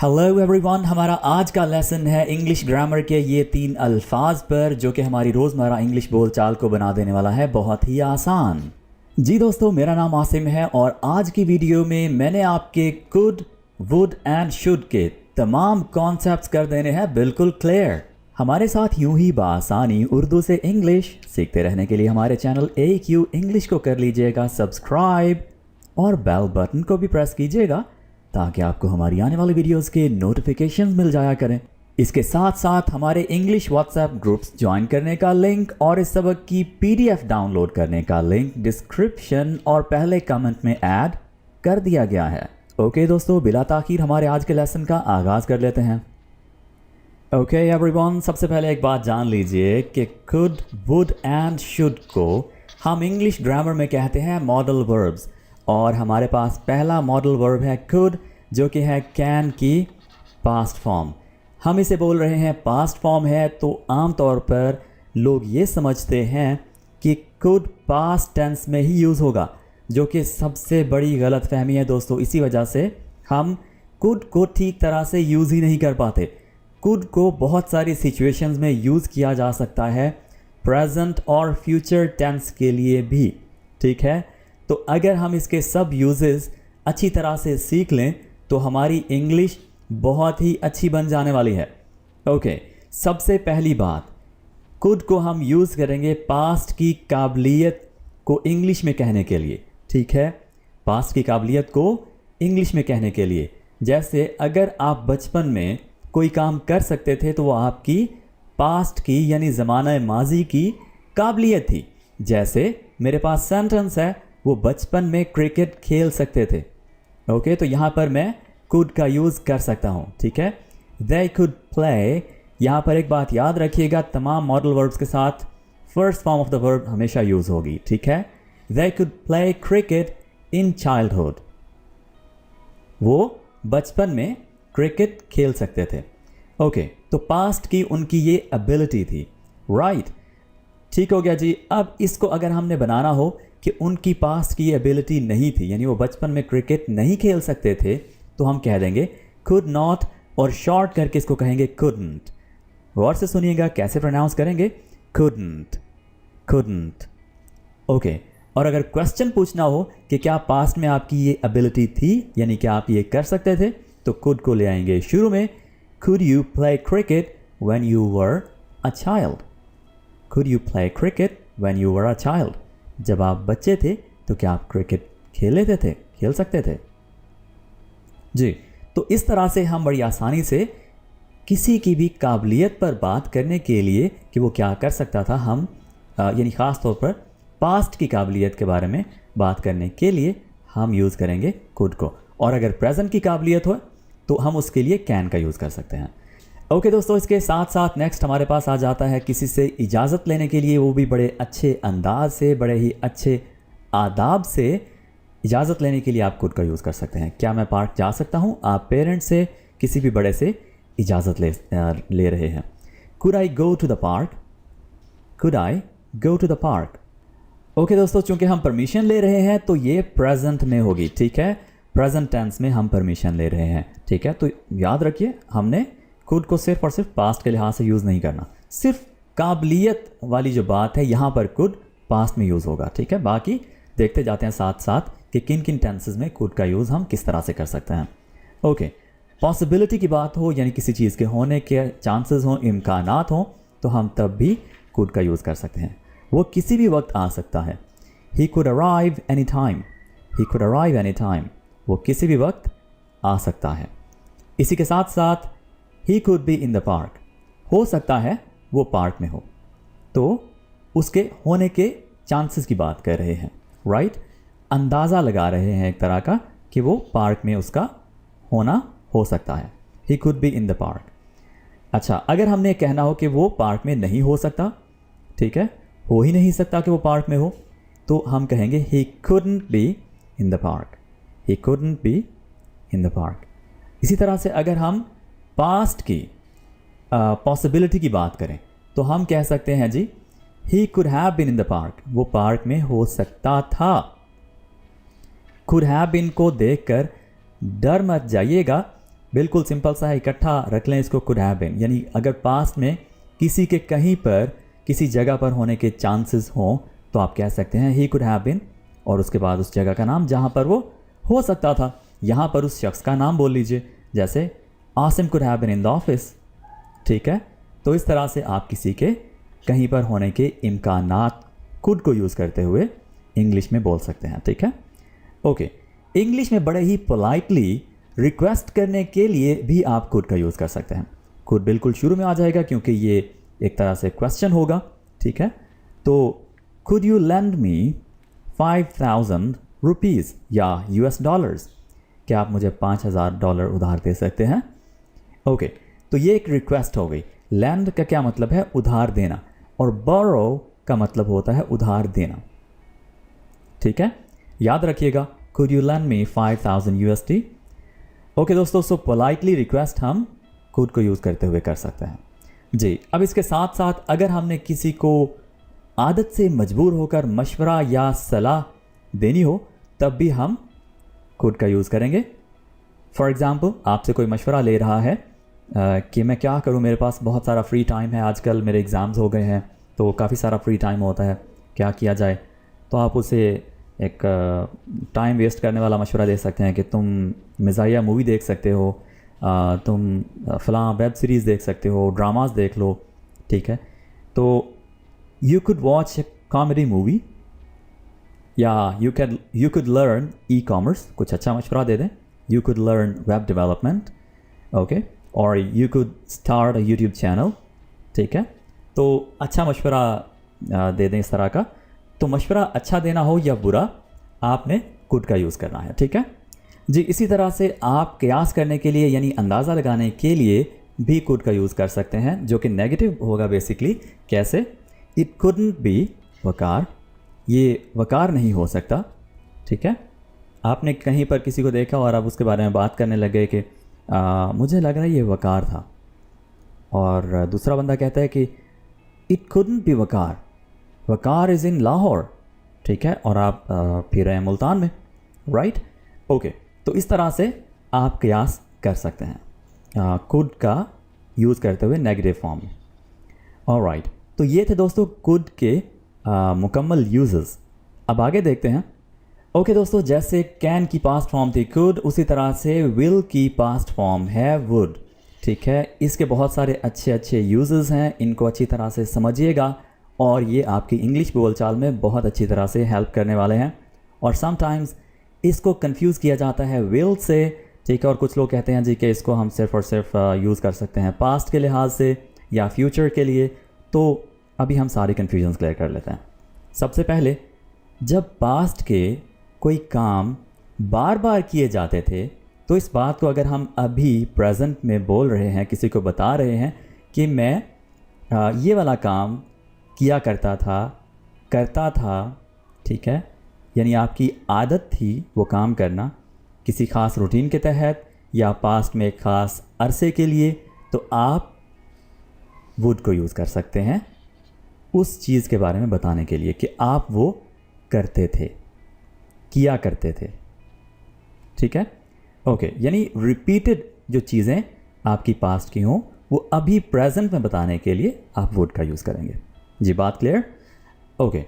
Hello everyone, हमारा आज का लेसन है इंग्लिश ग्रामर के ये 3 अल्फाज पर जो कि हमारी रोज़मर्रा इंग्लिश बोलचाल को बना देने वाला है बहुत ही आसान। जी दोस्तों, मेरा नाम आसिम है और आज की वीडियो में मैंने आपके कुड, वुड एंड शुड के तमाम कॉन्सेप्ट्स कर देने हैं बिल्कुल क्लियर। हमारे साथ यूं ही बासानी उर्दू से इंग्लिश सीखते रहने के लिए हमारे चैनल AQ इंग्लिश को कर लीजिएगा सब्सक्राइब और बेल बटन को भी प्रेस कीजिएगा ताकि आपको हमारी आने वाली वीडियोस के नोटिफिकेशंस मिल जाया करें। इसके साथ साथ हमारे इंग्लिश व्हाट्सएप ग्रुप्स ज्वाइन करने का लिंक और इस सबक की PDF डाउनलोड करने का लिंक डिस्क्रिप्शन और पहले कमेंट में ऐड कर दिया गया है। ओके दोस्तों, बिला ताखीर हमारे आज के लेसन का आगाज़ कर लेते हैं। ओके एवरीवन, सबसे पहले एक बात जान लीजिए कि कुड, वुड एंड शुड को हम इंग्लिश ग्रामर में कहते हैं मॉडल वर्ब्स और हमारे पास पहला मॉडल वर्ब है कुड जो कि है कैन की पास्ट फॉर्म। हम इसे बोल रहे हैं पास्ट फॉर्म है तो आम तौर पर लोग ये समझते हैं कि कुड पास्ट टेंस में ही यूज़ होगा, जो कि सबसे बड़ी गलत फहमी है दोस्तों। इसी वजह से हम कुड को ठीक तरह से यूज़ ही नहीं कर पाते। कुड को बहुत सारी सिचुएशंस में यूज़ किया जा सकता है, प्रेजेंट और फ्यूचर टेंस के लिए भी, ठीक है। तो अगर हम इसके सब यूजेस अच्छी तरह से सीख लें तो हमारी इंग्लिश बहुत ही अच्छी बन जाने वाली है। ओके, सबसे पहली बात, कुड को हम यूज़ करेंगे पास्ट की काबिलियत को इंग्लिश में कहने के लिए, ठीक है। पास्ट की काबिलियत को इंग्लिश में कहने के लिए, जैसे अगर आप बचपन में कोई काम कर सकते थे तो वो आपकी पास्ट की यानी ज़माना माजी की काबिलियत थी। जैसे मेरे पास सेंटेंस है, वो बचपन में क्रिकेट खेल सकते थे। ओके, तो यहाँ पर मैं कुड का यूज़ कर सकता हूँ, ठीक है। दे कुड प्ले, यहाँ पर एक बात याद रखिएगा, तमाम मॉडल वर्ब्स के साथ first form of the verb हमेशा यूज़ होगी, ठीक है। They could play cricket in childhood, वो बचपन में क्रिकेट खेल सकते थे। ओके, तो पास्ट की उनकी ये एबिलिटी थी, राइट। ठीक हो गया जी। अब इसको अगर हमने बनाना हो कि उनकी पास्ट की एबिलिटी नहीं थी, यानी वो बचपन में क्रिकेट नहीं खेल सकते थे, तो हम कह देंगे कुड नॉट और शॉर्ट करके इसको कहेंगे कुडंट। गौर से सुनिएगा कैसे प्रोनाउंस करेंगे, कुडंट, कुडंट। ओके, और अगर क्वेश्चन पूछना हो कि क्या पास्ट में आपकी ये एबिलिटी थी, यानी कि आप ये कर सकते थे, तो कुड को ले आएंगे शुरू में। Could you play cricket when you were a child, could you play cricket when you were a child, जब आप बच्चे थे तो क्या आप क्रिकेट खेल सकते थे जी। तो इस तरह से हम बड़ी आसानी से किसी की भी काबिलियत पर बात करने के लिए कि वो क्या कर सकता था, हम यानी ख़ास तौर पर पास्ट की काबिलियत के बारे में बात करने के लिए हम यूज़ करेंगे कुड को। और अगर प्रेजेंट की काबिलियत हो तो हम उसके लिए कैन का यूज़ कर सकते हैं। ओके दोस्तों, इसके साथ साथ नेक्स्ट हमारे पास आ जाता है किसी से इजाज़त लेने के लिए, वो भी बड़े अच्छे अंदाज से, बड़े ही अच्छे आदाब से इजाज़त लेने के लिए आप कुड का यूज़ कर सकते हैं। क्या मैं पार्क जा सकता हूँ? आप पेरेंट्स से, किसी भी बड़े से इजाज़त ले रहे हैं। Could I go to the park, could I go to the park. Okay दोस्तों, चूंकि हम परमिशन ले रहे हैं तो ये प्रेजेंट में होगी, ठीक है। प्रेजेंट टेंस में हम परमिशन ले रहे हैं, ठीक है। तो याद रखिए, हमने कुड को सिर्फ और सिर्फ पास्ट के लिहाज से यूज़ नहीं करना, सिर्फ काबिलियत वाली जो बात है यहाँ पर कुड पास्ट में यूज़ होगा, ठीक है। बाकी देखते जाते हैं साथ साथ कि किन किन टेंसेस में कुड का यूज़ हम किस तरह से कर सकते हैं। ओके, पॉसिबिलिटी की बात हो, यानी किसी चीज़ के होने के चांसेस हों, इम्कानात हों, तो हम तब भी कुड का यूज़ कर सकते हैं। वो किसी भी वक्त आ सकता है। He could arrive any time, he could arrive any time, वो किसी भी वक्त आ सकता है। इसी के साथ साथ he could be in the park, हो सकता है वो पार्क में हो, तो उसके होने के चांसेस की बात कर रहे हैं, राइट। अंदाज़ा लगा रहे हैं एक तरह का कि वो पार्क में उसका होना हो सकता है। He could be in the park. अच्छा, अगर हमने कहना हो कि वो पार्क में नहीं हो सकता, ठीक है, हो ही नहीं सकता कि वो पार्क में हो, तो हम कहेंगे he couldn't be in the park, he couldn't be in the park. इसी तरह से अगर हम पास्ट की पॉसिबिलिटी की बात करें तो हम कह सकते हैं G he could have been in the park, वो पार्क में हो सकता था। कुड हैव बीन को देखकर डर मत जाइएगा, बिल्कुल सिंपल सा है, इकट्ठा रख लें इसको, कुड हैव बीन। यानी अगर पास्ट में किसी के कहीं पर किसी जगह पर होने के चांसेस हों तो आप कह सकते हैं ही कुड हैव बीन, और उसके बाद उस जगह का नाम जहाँ पर वो हो सकता था। यहाँ पर उस शख्स का नाम बोल लीजिए, जैसे Asim could have been in the office. ठीक है, तो इस तरह से आप किसी के कहीं पर होने के इम्कानात कुड को यूज़ करते हुए इंग्लिश में बोल सकते हैं। ठीक है, ओके। इंग्लिश में बड़े ही पोलाइटली रिक्वेस्ट करने के लिए भी आप कुड का यूज़ कर सकते हैं। कुड बिल्कुल शुरू में आ जाएगा क्योंकि ये एक तरह से क्वेश्चन होगा। ठीक है, तो could you lend me 5,000 rupees या US डॉलर्स, क्या आप मुझे $5,000 उधार दे सकते हैं? ओके, तो ये एक रिक्वेस्ट हो गई। लैंड का क्या मतलब है? उधार देना, और बोरो का मतलब होता है उधार देना। ठीक है, याद रखिएगा, could you land me 5,000 USD। Okay दोस्तों, सो पोलाइटली रिक्वेस्ट हम कुड को यूज़ करते हुए कर सकते हैं जी। अब इसके साथ साथ अगर हमने किसी को आदत से मजबूर होकर मशवरा या सलाह देनी हो तब भी हम कुड का यूज़ करेंगे। फॉर एग्ज़ाम्पल, आपसे कोई मशवरा ले रहा है कि मैं क्या करूं, मेरे पास बहुत सारा फ्री टाइम है, आजकल मेरे एग्ज़ाम्स हो गए हैं तो काफ़ी सारा फ्री टाइम होता है, क्या किया जाए? तो आप उसे एक टाइम वेस्ट करने वाला मशवरा दे सकते हैं कि तुम मज़ाहिया मूवी देख सकते हो, तुम फ़लाँ वेब सीरीज़ देख सकते हो, ड्रामास देख लो। ठीक है, तो you could watch a comedy movie, या यू कुड लर्न ई-कॉमर्स, कुछ अच्छा मशवरा दे दें। You could learn web development, okay, और you could start a YouTube channel. ठीक है, तो अच्छा मशवरा दे दें इस तरह का। तो मशवरा अच्छा देना हो या बुरा, आपने कुड का यूज़ करना है। ठीक है जी। इसी तरह से आप कयास करने के लिए यानी अंदाज़ा लगाने के लिए भी कुड का यूज़ कर सकते हैं, जो कि नेगेटिव होगा बेसिकली। कैसे? इट कुडंट बी वकार, ये वकार नहीं हो सकता। ठीक है, आपने कहीं पर किसी को देखा और आप उसके बारे में बात करने लगे कि मुझे लग रहा है ये वकार था, और दूसरा बंदा कहता है कि it couldn't be Waqar, Waqar is in Lahore. ठीक है, और आप फिर रहे हैं मुल्तान में, राइट? ओके, तो इस तरह से आप कयास कर सकते हैं कुड का यूज़ करते हुए नेगेटिव फॉर्म में। ऑलराइट, तो ये थे दोस्तों कुड के मुकम्मल यूजेस। अब आगे देखते हैं। ओके दोस्तों, जैसे कैन की पास्ट फॉर्म थी कुड, उसी तरह से विल की पास्ट फॉर्म है वुड। ठीक है, इसके बहुत सारे अच्छे अच्छे यूजेस हैं, इनको अच्छी तरह से समझिएगा और ये आपकी इंग्लिश बोलचाल में बहुत अच्छी तरह से हेल्प करने वाले हैं। और समटाइम्स इसको कंफ्यूज किया जाता है विल से। ठीक है, और कुछ लोग कहते हैं जी कि इसको हम सिर्फ और सिर्फ यूज़ कर सकते हैं पास्ट के लिहाज से या फ्यूचर के लिए। तो अभी हम सारी कन्फ्यूजन्स क्लियर कर लेते हैं। सबसे पहले, जब पास्ट के कोई काम बार बार किए जाते थे तो इस बात को अगर हम अभी प्रेजेंट में बोल रहे हैं, किसी को बता रहे हैं कि मैं ये वाला काम किया करता था। ठीक है, यानी आपकी आदत थी वो काम करना किसी ख़ास रूटीन के तहत या पास्ट में एक ख़ास अरसे के लिए, तो आप वुड को यूज़ कर सकते हैं उस चीज़ के बारे में बताने के लिए कि आप वो करते थे, किया करते थे। ठीक है, ओके, यानी रिपीटेड जो चीज़ें आपकी पास्ट की हों वो अभी प्रेजेंट में बताने के लिए आप वुड का यूज़ करेंगे। जी, बात clear? Okay,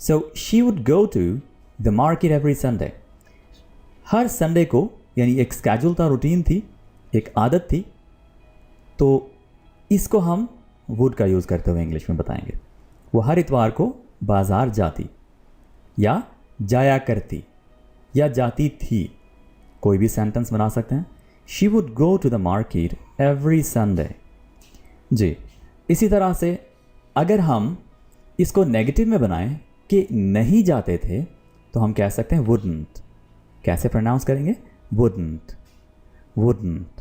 so she would go to the market every Sunday. हर संडे को, यानी एक स्केड्यूल था, रूटीन थी, एक आदत थी, तो इसको हम वुड का यूज़ करते हुए इंग्लिश में बताएंगे। वो हर इतवार को बाज़ार जाती या जाया करती या जाती थी, कोई भी सेंटेंस बना सकते हैं। She would go to the market every Sunday. जी, इसी तरह से अगर हम इसको नेगेटिव में बनाएं कि नहीं जाते थे तो हम कह सकते हैं वुडंट। कैसे प्रोनाउंस करेंगे? Wouldn't, wouldn't.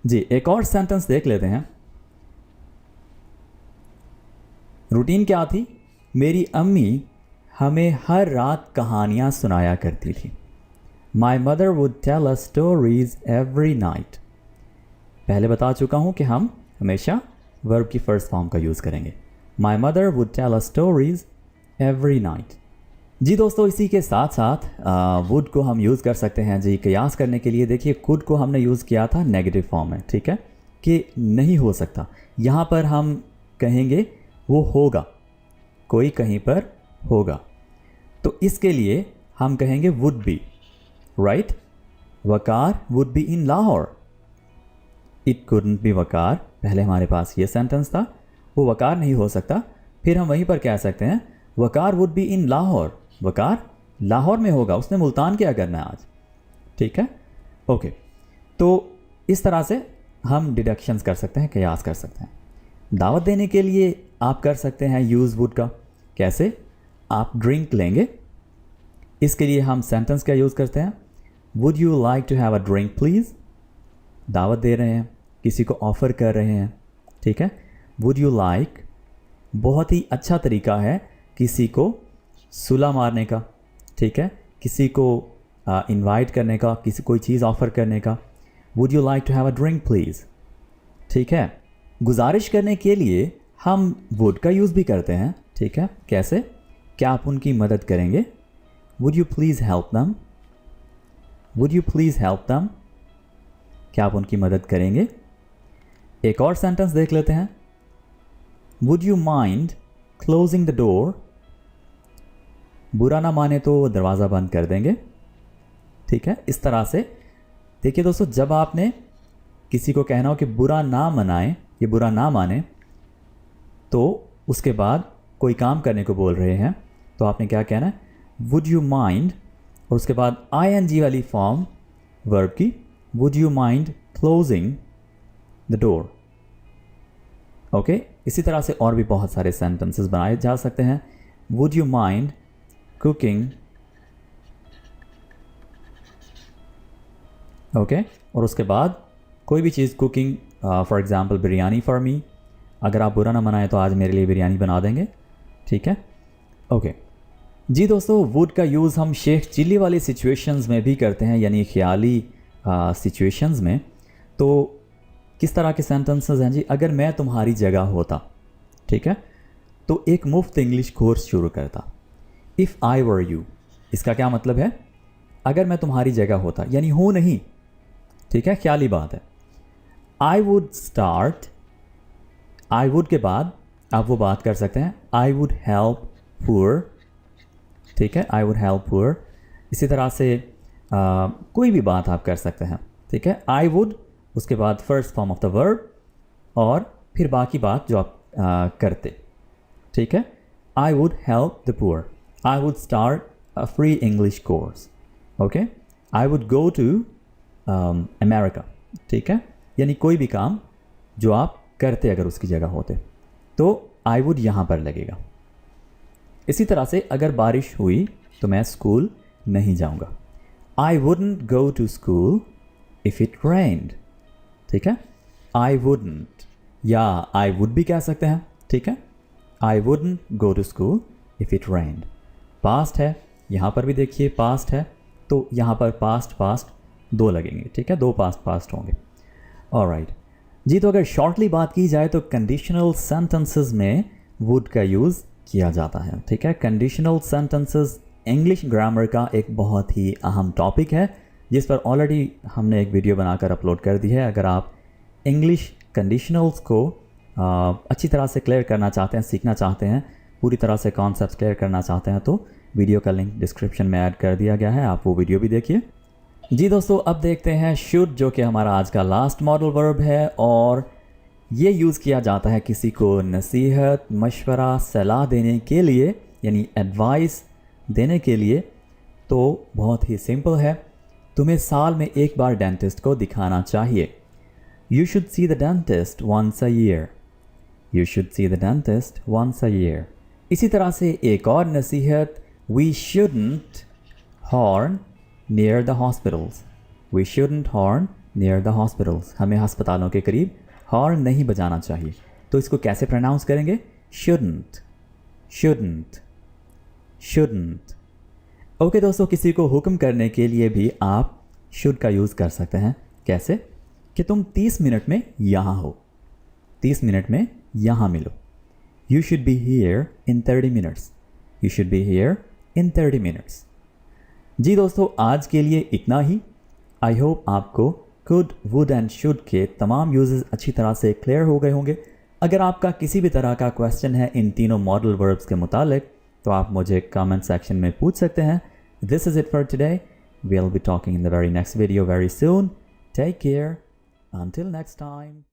जी, एक और सेंटेंस देख लेते हैं। रूटीन क्या थी? मेरी अम्मी हमें हर रात कहानियाँ सुनाया करती थी। My mother would tell us stories every night. पहले बता चुका हूँ कि हम हमेशा वर्ब की फर्स्ट फॉर्म का यूज़ करेंगे। My mother would tell us stories every night. जी दोस्तों, इसी के साथ साथ वुड को हम यूज़ कर सकते हैं जी कयास करने के लिए। देखिए कुड को हमने यूज़ किया था नेगेटिव फॉर्म में, ठीक है, कि नहीं हो सकता। यहाँ पर हम कहेंगे वो होगा, कोई कहीं पर होगा, तो इसके लिए हम कहेंगे would be, right. Waqar would be in Lahore, it couldn't be Waqar. पहले हमारे पास ये सेंटेंस था, वो वकार नहीं हो सकता। फिर हम वहीं पर कह सकते हैं वकार वुड बी इन लाहौर, वकार लाहौर में होगा, उसने मुल्तान क्या करना है आज, ठीक है, ओके। तो इस तरह से हम डिडक्शंस कर सकते हैं, कयास कर सकते हैं। दावत देने के लिए आप कर सकते हैं यूज़ वुड का। कैसे? आप ड्रिंक लेंगे, इसके लिए हम सेंटेंस क्या यूज़ करते हैं, would you like to have a drink please. दावत दे रहे हैं, किसी को ऑफ़र कर रहे हैं, ठीक है। वुड यू लाइक बहुत ही अच्छा तरीका है किसी को सुला मारने का, ठीक है, किसी को इनवाइट करने का, किसी कोई चीज़ ऑफ़र करने का। Would you like to have a drink please, ठीक है। गुजारिश करने के लिए हम वुड का यूज़ भी करते हैं, ठीक है। कैसे? क्या आप उनकी मदद करेंगे, would you please help them, would you please help them, क्या आप उनकी मदद करेंगे। एक और सेंटेंस देख लेते हैं, would you mind closing the door. बुरा ना माने तो दरवाज़ा बंद कर देंगे, ठीक है। इस तरह से देखिए दोस्तों, जब आपने किसी को कहना हो कि बुरा ना मनाए, ये बुरा ना माने, तो उसके बाद कोई काम करने को बोल रहे हैं, तो आपने क्या कहना है, वुड यू माइंड, और उसके बाद ING वाली फॉर्म वर्ब की, would you mind closing the door, okay. इसी तरह से और भी बहुत सारे सेंटेंसेस बनाए जा सकते हैं। Would you mind cooking, okay. और उसके बाद कोई भी चीज़ cooking, for example biryani for me, अगर आप बुरा ना मनाएं तो आज मेरे लिए बिरयानी बना देंगे, ठीक है, ओके। जी दोस्तों, वुड का यूज़ हम शेख चिल्ली वाली सिचुएशंस में भी करते हैं, यानी ख्याली सिचुएशंस में। तो किस तरह के सेंटेंसेस हैं जी, अगर मैं तुम्हारी जगह होता, ठीक है, तो एक मुफ्त इंग्लिश कोर्स शुरू करता। इफ़ आई वर यू, इसका क्या मतलब है, अगर मैं तुम्हारी जगह होता, यानी हूँ नहीं, ठीक है, ख्याली बात है। I would start, I would के बाद आप वो बात कर सकते हैं, आई वुड हेल्प पुअर, ठीक है, आई वुड हेल्प पुअर। इसी तरह से कोई भी बात आप कर सकते हैं, ठीक है। आई वुड, उसके बाद first form of the verb, और फिर बाकी बात जो आप करते, ठीक है। I would help the poor, I would start a free English course, okay. I would go to America, ठीक है, यानी कोई भी काम जो आप करते अगर उसकी जगह होते, तो आई वुड यहाँ पर लगेगा। इसी तरह से अगर बारिश हुई तो मैं स्कूल नहीं जाऊँगा, I wouldn't go to school if it rained, ठीक है। आई वुडंट, या आई वुड भी कह सकते हैं, ठीक है। I wouldn't go to school if it rained. Past है, यहाँ पर भी देखिए पास्ट है, तो यहाँ पर पास्ट पास्ट दो लगेंगे, ठीक है, दो पास्ट पास्ट होंगे, ऑलराइट जी। तो अगर शॉर्टली बात की जाए तो कंडीशनल सेंटेंसेस में वुड का यूज़ किया जाता है, ठीक है। कंडीशनल सेंटेंसेस इंग्लिश ग्रामर का एक बहुत ही अहम टॉपिक है, जिस पर ऑलरेडी हमने एक वीडियो बनाकर अपलोड कर दी है। अगर आप इंग्लिश कंडीशनल्स को अच्छी तरह से क्लियर करना चाहते हैं, सीखना चाहते हैं, पूरी तरह से कॉन्सेप्ट्स क्लियर करना चाहते हैं, तो वीडियो का लिंक डिस्क्रिप्शन में ऐड कर दिया गया है, आप वो वीडियो भी देखिए। जी दोस्तों, अब देखते हैं शुड, जो कि हमारा आज का लास्ट मॉडल वर्ब है, और ये यूज़ किया जाता है किसी को नसीहत, मशवरा, सलाह देने के लिए, यानी एडवाइस देने के लिए। तो बहुत ही सिंपल है, तुम्हें साल में एक बार डेंटिस्ट को दिखाना चाहिए। You should see the dentist once a year, you should see the dentist once a year. इसी तरह से एक और नसीहत, we shouldn't horn near the hospitals, we shouldn't horn near the hospitals, हमें अस्पतालों के करीब हॉर्न नहीं बजाना चाहिए। तो इसको कैसे प्रोनाउंस करेंगे, शुडंट, शुडंट, शुडंट। ओके दोस्तों, किसी को हुक्म करने के लिए भी आप शुड का यूज़ कर सकते हैं। कैसे? कि तुम 30 मिनट में यहाँ हो, 30 मिनट में यहाँ मिलो। You should be here in 30 minutes, you should be here in 30 minutes. जी दोस्तों, आज के लिए इतना ही. आई होप आपको could, would and should के तमाम यूजेस अच्छी तरह से क्लियर हो गए होंगे. अगर आपका किसी भी तरह का क्वेश्चन है इन तीनों मॉडल वर्ब्स के मुतालिक तो आप मुझे कमेंट सेक्शन में पूछ सकते हैं. This is it for today. We'll be talking in the very next video very soon. Take care. Until next time.